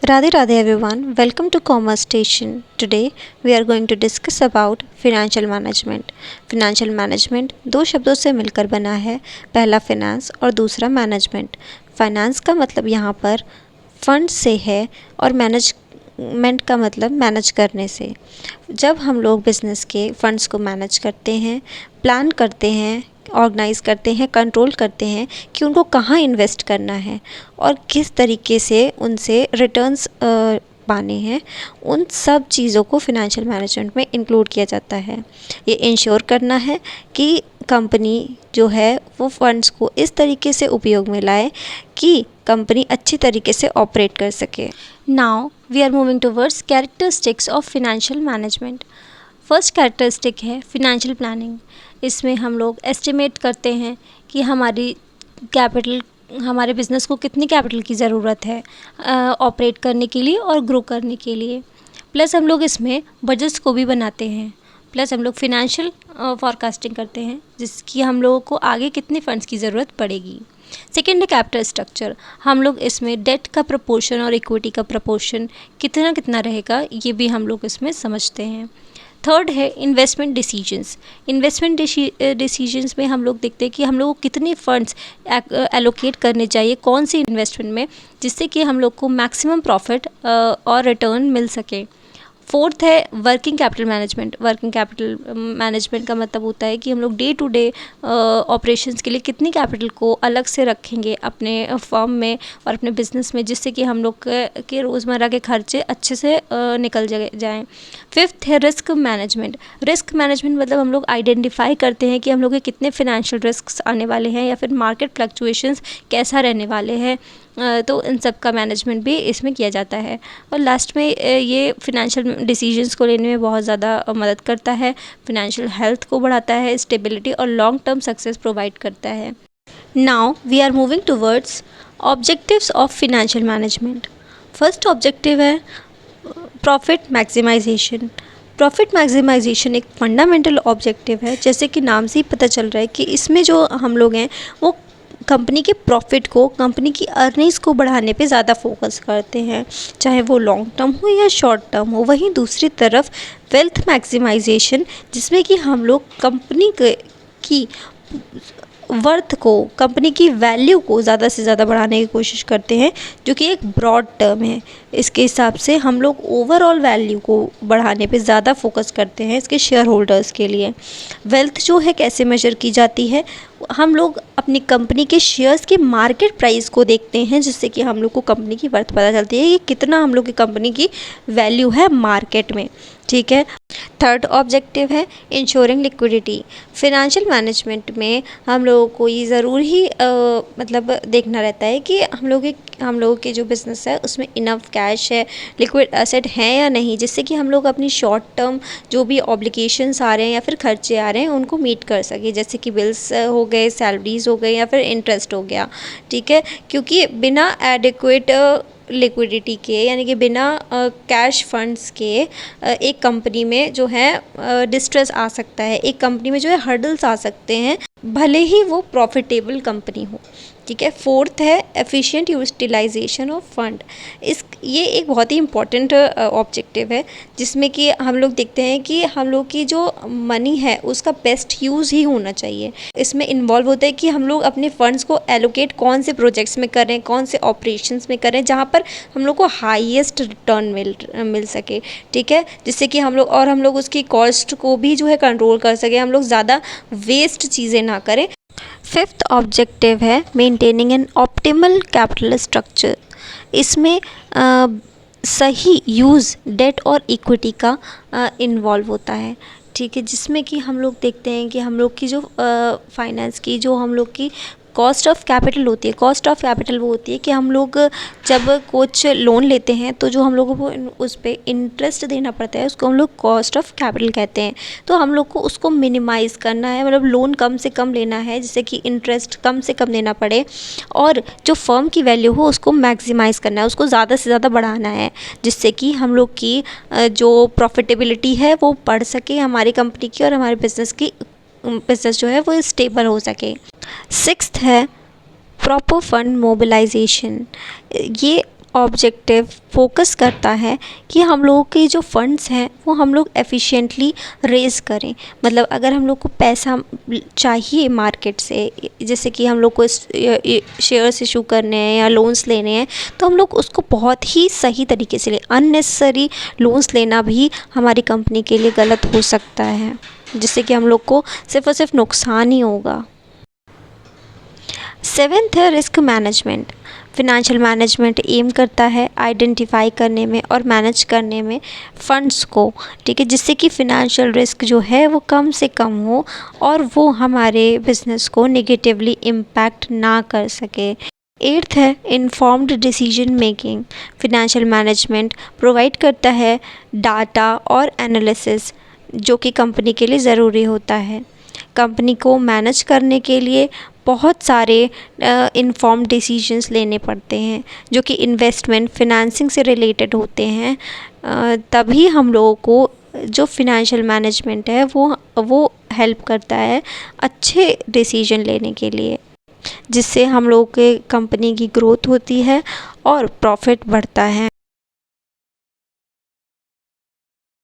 Radhe Radhe everyone, welcome to Commerce Station. Today we are going to discuss about financial management. Financial management दो शब्दों से मिलकर बना है, पहला फाइनेंस और दूसरा मैनेजमेंट। फाइनेंस का मतलब यहाँ पर फंड से है और मैनेजमेंट का मतलब मैनेज करने से। जब हम लोग बिज़नेस के फंड्स को मैनेज करते हैं, प्लान करते हैं, ऑर्गेनाइज़ करते हैं, कंट्रोल करते हैं कि उनको कहाँ इन्वेस्ट करना है और किस तरीके से उनसे रिटर्न्स पाने हैं, उन सब चीज़ों को फिनेंशियल मैनेजमेंट में इंक्लूड किया जाता है। ये इंश्योर करना है कि कंपनी जो है वो फंड्स को इस तरीके से उपयोग में लाए कि कंपनी अच्छी तरीके से ऑपरेट कर सके। Now we are moving towards characteristics of financial management. First characteristic है फिनेंशियल प्लानिंग। इसमें हम लोग एस्टिमेट करते हैं कि हमारे बिज़नेस को कितनी कैपिटल की ज़रूरत है ऑपरेट करने के लिए और ग्रो करने के लिए। प्लस हम लोग इसमें बजट्स को भी बनाते हैं। प्लस हम लोग फिनेंशियल फॉरकास्टिंग करते हैं जिसकी हम लोगों को आगे कितने फंड्स की ज़रूरत पड़ेगी। सेकेंड है कैपिटल स्ट्रक्चर। हम लोग इसमें डेट का प्रपोर्शन और इक्विटी का प्रपोर्शन कितना कितना रहेगा ये भी हम लोग इसमें समझते हैं। थर्ड है इन्वेस्टमेंट डिसीजंस। इन्वेस्टमेंट डिसीजंस में हम लोग देखते हैं कि हम लोग को कितने फंड्स एलोकेट करने चाहिए कौन सी इन्वेस्टमेंट में, जिससे कि हम लोग को मैक्सिमम प्रॉफिट और रिटर्न मिल सके। फोर्थ है working capital management. Working capital management का मतलब होता है कि हम लोग डे टू डे ऑपरेशंस के लिए कितनी कैपिटल को अलग से रखेंगे अपने फर्म में और अपने बिजनेस में, जिससे कि हम लोग के रोज़मर्रा के खर्चे अच्छे से निकल जाएँ। फिफ्थ है रिस्क मैनेजमेंट। रिस्क मैनेजमेंट मतलब हम लोग आइडेंटिफाई करते हैं कि हम लोग के कितने फिनेंशियल रिस्क आने वाले हैं या फिर मार्केट फ्लक्चुएशंस कैसा रहने वाले हैं, तो इन सब का मैनेजमेंट भी इसमें किया जाता है। और लास्ट में ये फिनेंशियल डिसीजंस को लेने में बहुत ज़्यादा मदद करता है, फिनेंशियल हेल्थ को बढ़ाता है, स्टेबिलिटी और लॉन्ग टर्म सक्सेस प्रोवाइड करता है। Now we are moving towards objectives of financial management. First objective है प्रॉफिट मैक्सिमाइजेशन। प्रॉफिट मैक्सिमाइजेशन एक फंडामेंटल ऑब्जेक्टिव है, जैसे कि नाम से ही पता चल रहा है कि इसमें जो हम लोग हैं वो कंपनी के प्रॉफिट को, कंपनी की अर्निंग्स को बढ़ाने पे ज़्यादा फोकस करते हैं, चाहे वो लॉन्ग टर्म हो या शॉर्ट टर्म हो। वहीं दूसरी तरफ वेल्थ मैक्सिमाइजेशन, जिसमें कि हम लोग कंपनी की वर्थ को, कंपनी की वैल्यू को ज़्यादा से ज़्यादा बढ़ाने की कोशिश करते हैं, जो कि एक ब्रॉड टर्म है। इसके हिसाब से हम लोग ओवरऑल वैल्यू को बढ़ाने पे ज़्यादा फोकस करते हैं इसके शेयर होल्डर्स के लिए। वेल्थ जो है कैसे मेजर की जाती है, हम लोग अपनी कंपनी के शेयर्स की मार्केट प्राइस को देखते हैं, जिससे कि हम लोग को कंपनी की वर्थ पता चलती है कि कितना हम लोग की कंपनी की वैल्यू है मार्केट में। ठीक है। थर्ड ऑब्जेक्टिव है इंश्योरिंग लिक्विडिटी। फिनेंशियल मैनेजमेंट में हम लोगों को ये ज़रूर ही मतलब देखना रहता है कि हम लोगों के जो बिज़नेस है उसमें इनफ कैश है, लिक्विड एसेट हैं या नहीं, जिससे कि हम लोग अपनी शॉर्ट टर्म जो भी ऑब्लिगेशंस आ रहे हैं या फिर खर्चे आ रहे हैं उनको मीट कर सके, जैसे कि बिल्स हो गए, सैलरीज़ हो गए या फिर इंटरेस्ट हो गया। ठीक है, क्योंकि बिना एडिक्वेट लिक्विडिटी के, यानी कि बिना कैश फंड्स के एक कंपनी में जो है डिस्ट्रेस आ सकता है, एक कंपनी में जो है हर्डल्स आ सकते हैं, भले ही वो प्रॉफिटेबल कंपनी हो। ठीक है। फोर्थ है एफिशिएंट यूटिलाइजेशन ऑफ फंड। ये एक बहुत ही इम्पॉर्टेंट ऑब्जेक्टिव है, जिसमें कि हम लोग देखते हैं कि हम लोग की जो मनी है उसका बेस्ट यूज़ ही होना चाहिए। इसमें इन्वॉल्व होता है कि हम लोग अपने फंड्स को एलोकेट कौन से प्रोजेक्ट्स में करें, कौन से ऑपरेशंस में करें, जहाँ पर हम लोग को हाईएस्ट रिटर्न मिल सके। ठीक है, जिससे कि हम लोग उसकी कॉस्ट को भी जो है कंट्रोल कर सके, हम लोग ज़्यादा वेस्ट चीज़ें ना करें। फिफ्थ ऑब्जेक्टिव है maintaining an optimal capital structure. इसमें सही यूज़ डेट और इक्विटी का इन्वॉल्व होता है। ठीक है, जिसमें कि हम लोग देखते हैं कि हम लोग की जो फाइनेंस की जो हम लोग की कॉस्ट ऑफ कैपिटल होती है, कॉस्ट ऑफ कैपिटल वो होती है कि हम लोग जब कुछ लोन लेते हैं तो जो हम लोगों को उस पर इंटरेस्ट देना पड़ता है उसको हम लोग कॉस्ट ऑफ कैपिटल कहते हैं। तो हम लोग को उसको मिनिमाइज़ करना है, मतलब लोन कम से कम लेना है जिससे कि इंटरेस्ट कम से कम देना पड़े, और जो फर्म की वैल्यू हो उसको मैक्सिमाइज़ करना है, उसको ज़्यादा से ज़्यादा बढ़ाना है, जिससे कि हम लोग की जो प्रॉफिटेबिलिटी है वो बढ़ सके हमारी कंपनी की, और हमारे बिज़नेस जो है वो स्टेबल हो सके। सिक्स्थ है प्रॉपर फंड मोबिलाइजेशन। ये ऑब्जेक्टिव फोकस करता है कि हम लोगों के जो फंड्स हैं वो हम लोग एफिशिएंटली रेज़ करें। मतलब अगर हम लोग को पैसा चाहिए मार्केट से, जैसे कि हम लोग को शेयर्स इशू करने हैं या लोन्स लेने हैं, तो हम लोग उसको बहुत ही सही तरीके से लें। अननेसेसरी लोन्स लेना भी हमारी कंपनी के लिए गलत हो सकता है, जिससे कि हम लोग को सिर्फ़ और सिर्फ नुकसान ही होगा। 7th है risk management. Financial management aim करता है आइडेंटिफाई करने में और मैनेज करने में फ़ंड्स को, ठीक है, जिससे कि फ़िनेंशियल रिस्क जो है वो कम से कम हो और वो हमारे बिज़नेस को नेगेटिवली इम्पैक्ट ना कर सके। 8th है informed decision making. Financial management provide करता है डाटा और एनालिसिस जो कि कंपनी के लिए ज़रूरी होता है। कंपनी को मैनेज करने के लिए बहुत सारे इन्फॉर्म्ड डिसीजंस लेने पड़ते हैं जो कि इन्वेस्टमेंट फिनेंसिंग से रिलेटेड होते हैं। तभी हम लोगों को जो फिनेंशियल मैनेजमेंट है वो हेल्प करता है अच्छे डिसीजन लेने के लिए, जिससे हम लोगों के कंपनी की ग्रोथ होती है और प्रॉफिट बढ़ता है।